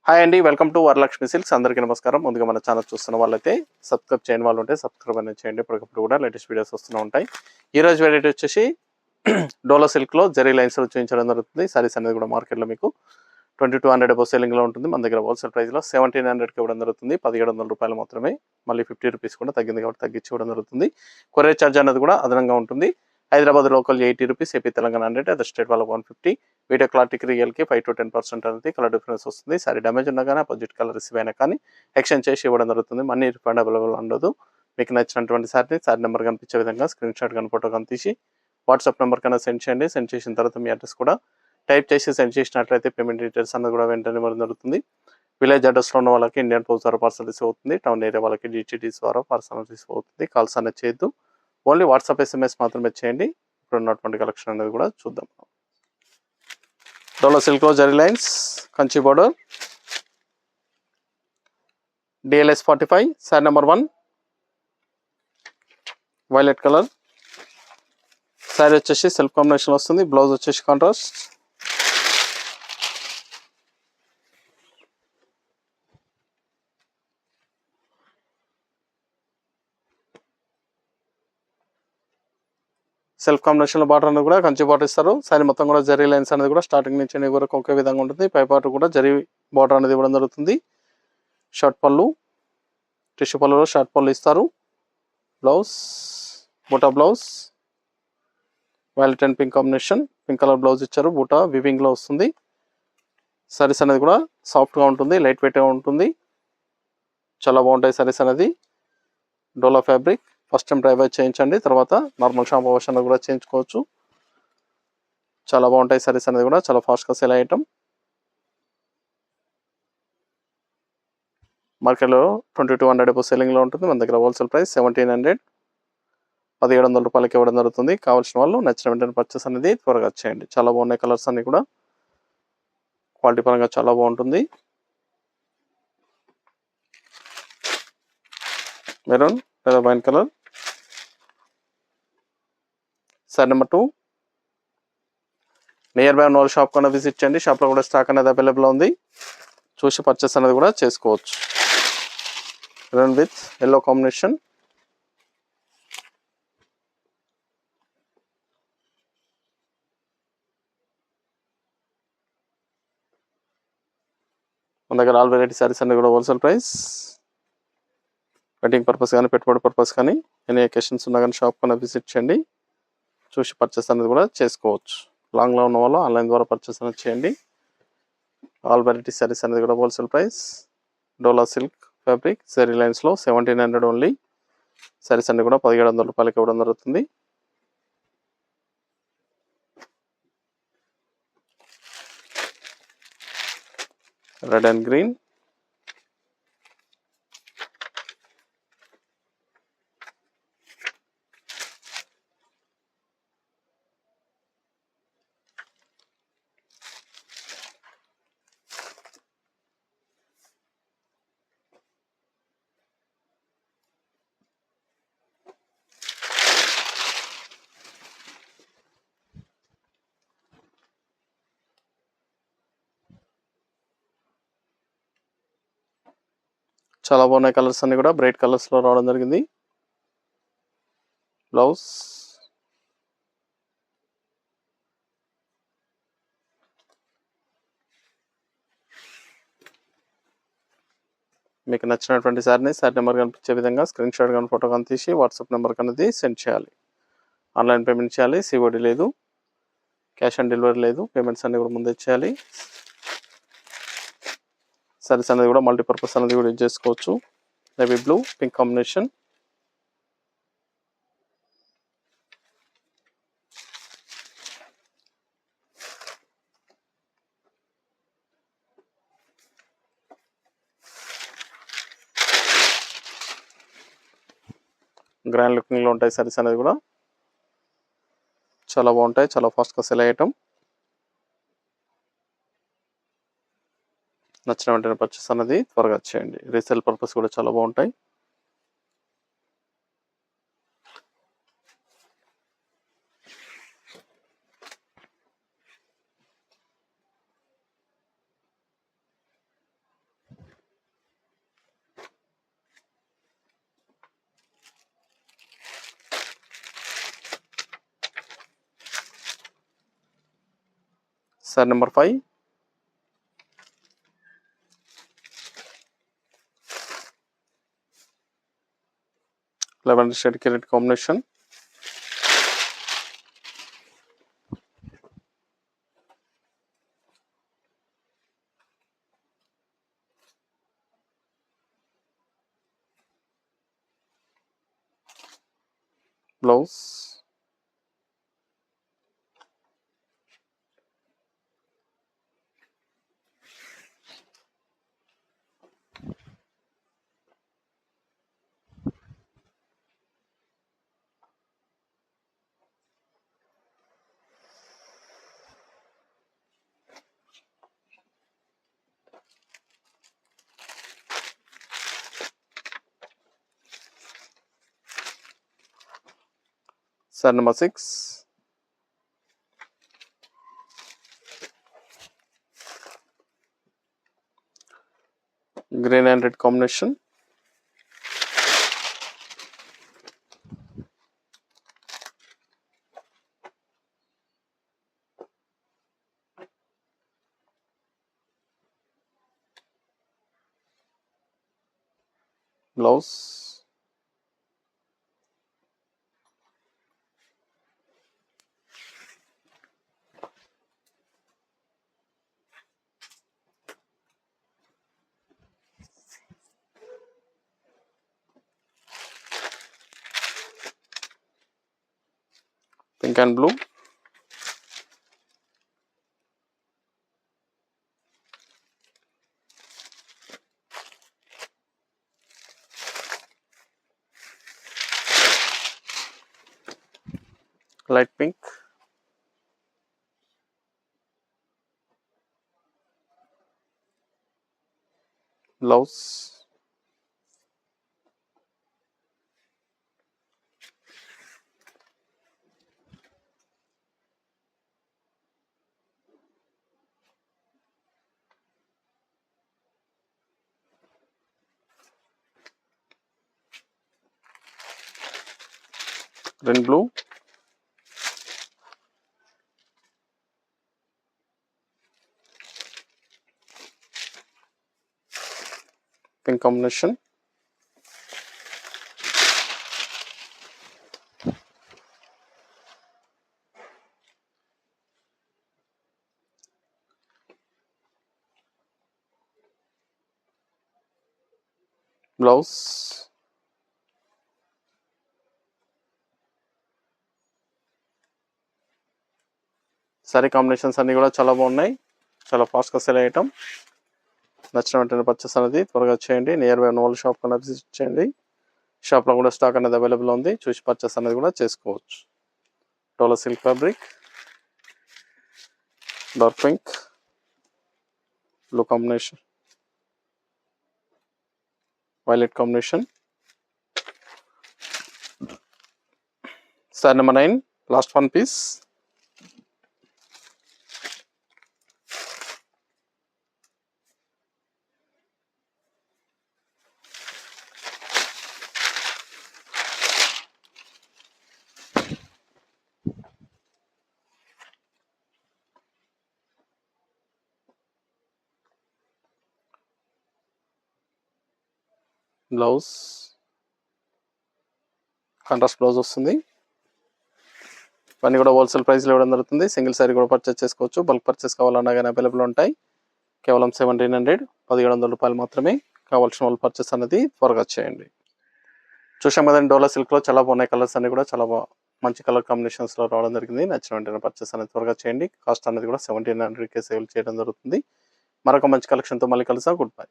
Hi అండి, welcome to Varalakshmi silks. అందరికీ నమస్కారం. ముందుగా మన ఛానల్ చూస్తున్న వాళ్ళైతే సబ్స్క్రైబ్ చేయని వాళ్ళు ఉంటే సబ్స్క్రైబ్ అనేది చేయండి. ఇప్పటికప్పుడు కూడా లేటెస్ట్ వీడియోస్ వస్తూ ఉంటాయి. ఈ రోజు వెరైటీ వచ్చేసి డోలో సిల్క్లో జెరీ లైన్స్ చూపించడం జరుగుతుంది. సారీస్ అనేది కూడా మార్కెట్లో మీకు 2200 అబౌవ్ సెల్లింగ్లో ఉంటుంది. మన దగ్గర హోల్సేల్ ప్రైస్లో 1700కి ఇవ్వడం జరుగుతుంది. 1700 రూపాయలు మాత్రమే. మళ్ళీ 50 రూపీస్ కూడా తగ్గింది కాబట్టి తగ్గించి ఇవ్వడం జరుగుతుంది. కొరియర్ ఛార్జ్ అనేది కూడా అదనంగా ఉంటుంది. Hyderabad local 80 rupees, AP Telangana 100, other state వాళ్ళకి 150. వీడియో క్లారిటీకి రియల్కి 5 to 10% అనేది కలర్ డిఫరెన్స్ వస్తుంది. సారీ డ్యామేజ్ ఉన్నా కానీ అపోజిట్ కలర్ రిసీవ్ అయినా కానీ ఎక్స్చేంజ్ చేసి ఇవ్వడం జరుగుతుంది. మనీ రిఫండ్ అవైలబుల్ ఉండదు. మీకు నచ్చినటువంటి సారీ నెంబర్ కనిపించే విధంగా స్క్రీన్ షాట్ కానీ ఫోటో కానీ తీసి వాట్సాప్ నెంబర్ కన్నా సెండ్ చేయండి. సెండ్ చేసిన తర్వాత మీ అడ్రస్ కూడా టైప్ చేసి సెండ్ చేసినట్లయితే పేమెంట్ డీటెయిల్స్ అన్నది కూడా వెంటనే ఇవ్వడం జరుగుతుంది. విలేజ్ అడ్రస్లో ఉన్న వాళ్ళకి ఇండియన్ పోస్ట్ ద్వారా పార్సల్ రిసీవ్ అవుతుంది. టౌన్ ఏరియా వాళ్ళకి డిటిడిసి ద్వారా పార్సల్ రిసీవ్ అవుతుంది. కాల్స్ అనేది చేయొద్దు. ఓన్లీ వాట్సాప్ SMS మాత్రమే చేయండి. ఇప్పుడు ఉన్నటువంటి కలెక్షన్ అనేది కూడా చూద్దాం. డోలో సిల్క్లో zari lines, Kanchi border, DLS 45, sari number 1, violet colour. Sari వచ్చేసి సెల్ఫ్ కాంబినేషన్ వస్తుంది. బ్లౌజ్ వచ్చేసి కాంట్రాస్ట్. సెల్ఫ్ కాంబినేషన్లో బార్డర్ అనేది కూడా కంచి బార్డర్ ఇస్తారు. సారీ మొత్తం కూడా జరీ లైన్స్ అనేది కూడా స్టార్టింగ్ నుంచి ఎండింగ్ వరకు ఒకే విధంగా ఉంటుంది. పై పార్ట్ కూడా జరీ బార్డర్ అనేది ఇవ్వడం జరుగుతుంది. షార్ట్ పళ్ళు, టిష్యూ పళ్ళులో షార్ట్ పళ్ళు ఇస్తారు. బ్లౌజ్ బూటా blouse, violet and pink combination, pink colour blouse ఇచ్చారు. బూటా వివింగ్లో వస్తుంది. సారీస్ అనేది కూడా సాఫ్ట్గా ఉంటుంది, లైట్ వెయిట్గా ఉంటుంది. చాలా బాగుంటాయి సారీస్ అనేది. డోలా ఫ్యాబ్రిక్. ఫస్ట్ టైం డ్రైవర్ చేయించండి, తర్వాత నార్మల్ షాంపూ వాష్ అనేది కూడా చేయించుకోవచ్చు. చాలా బాగుంటాయి సారీస్ అనేది కూడా, చాలా ఫాస్ట్గా సెల్ ఐటమ్. మార్కెట్లో 2200 అబౌవ్ సెల్లింగ్లో ఉంటుంది. మన దగ్గర హోల్సేల్ ప్రైస్ 1700, 1700 రూపాయలకి ఇవ్వడం జరుగుతుంది. కావాల్సిన వాళ్ళు నచ్చిన వెంటనే పర్చేస్ అనేది త్వరగా చేయండి. చాలా బాగున్నాయి కలర్స్ అన్ని కూడా, క్వాలిటీ పరంగా చాలా బాగుంటుంది. మెరూన్ లేదా wine colour. Sorry number 2, near by ఉన్న వాళ్ళు షాప్ కన్నా విజిట్ చేయండి. షాప్లో కూడా స్టాక్ అనేది అవైలబుల్ ఉంది. చూసి పర్చేస్ అనేది కూడా చేసుకోవచ్చు. Maroon with yellow combination. మన దగ్గర ఆల్ వెరైటీ సారీస్ అన్ని కూడా హోల్సేల్ ప్రైస్. వెడ్డింగ్ పర్పస్ కానీ పెట్టుబడి పర్పస్ కానీ ఎనీ అకేషన్స్ ఉన్నా కానీ షాప్ కన్నా విజిట్ చేయండి. చూసి పర్చేస్ అనేది కూడా చేసుకోవచ్చు. లాంగ్లో ఉన్న వాళ్ళు ఆన్లైన్ ద్వారా పర్చేస్ అనేది చేయండి. ఆల్ వెరైటీ సారీస్ అనేది కూడా హోల్సేల్ ప్రైస్. డోలా సిల్క్ ఫ్యాబ్రిక్ జరీ లైన్స్లో 1700 ఓన్లీ. సారీస్ అన్ని కూడా 1700 రూపాయలకి ఇవ్వడం జరుగుతుంది. Red and green. చాలా బాగున్నాయి కలర్స్ అన్ని కూడా, బ్రైట్ కలర్స్లో రావడం జరిగింది. బ్లౌజ్ మీకు నచ్చినటువంటి సారీ నెంబర్ కనిపించే విధంగా స్క్రీన్ షాట్ కానీ ఫోటో కానీ తీసి వాట్సాప్ నెంబర్ అనేది సెండ్ చేయాలి. ఆన్లైన్ పేమెంట్ చేయాలి. COD లేదు, క్యాష్ ఆన్ డెలివరీ లేదు. పేమెంట్స్ అన్ని కూడా ముందే చేయాలి. సారీస్ అనేది కూడా మల్టీపర్పస్ అనేది కూడా యూజ్ చేసుకోవచ్చు. Navy blue pink combination. Grand లుకింగ్లో ఉంటాయి సారీస్ అనేది కూడా, చాలా బాగుంటాయి. చాలా ఫాస్ట్గా సెల్ అయ్యటం. నచ్చిన వెంటనే పర్చేస్ అనేది త్వరగా చేయండి. రీసేల్ పర్పస్ కూడా చాలా బాగుంటాయి. సారీ నెంబర్ 5, లెవెండర్ షేడ్ కి red combination, blouse, sorry number 6, green and red combination, blouse, pink and blue, light pink, blouse, green blue, pink combination, blouse, sorry combinations అన్ని కూడా చాలా బాగున్నాయి, చాలా ఫాస్ట్గా సెల్ అయ్యటం. నచ్చిన వెంటనే పర్చేస్ అనేది త్వరగా చేయండి. నియర్ బై ఉన్న వాళ్ళు షాప్ కన్నా విజిట్ చేయండి. షాప్లో కూడా స్టాక్ అనేది అవైలబుల్ ఉంది, చూసి పర్చేస్ అనేది కూడా చేసుకోవచ్చు. డోలా silk fabric, dark pink, blue combination, violet combination. Sari number 9, last 1 piece. Blouse, contrast blouse వస్తుంది. ఇవన్నీ కూడా హోల్సేల్ ప్రైస్లో ఇవ్వడం జరుగుతుంది. సింగిల్ సారీ కూడా పర్చేస్ చేసుకోవచ్చు. బల్క్ పర్చేస్ కావాలన్నా కానీ అవైలబుల్ ఉంటాయి. కేవలం 1700, 1700 రూపాయలు మాత్రమే. కావాల్సిన వాళ్ళు పర్చేస్ అనేది త్వరగా చేయండి. చూసాం కదండి, డోలా సిల్క్లో చాలా బాగున్నాయి కలర్స్ అన్ని కూడా చాలా మంచి కలర్ కాంబినేషన్స్లో రావడం జరిగింది. నచ్చిన వెంటనే పర్చేస్ అనేది త్వరగా చేయండి. కాస్ట్ అనేది కూడా 1700కే సేల్ చేయడం జరుగుతుంది. మరొక మంచి కలెక్షన్తో మళ్ళీ కలుద్దాం. Good bye.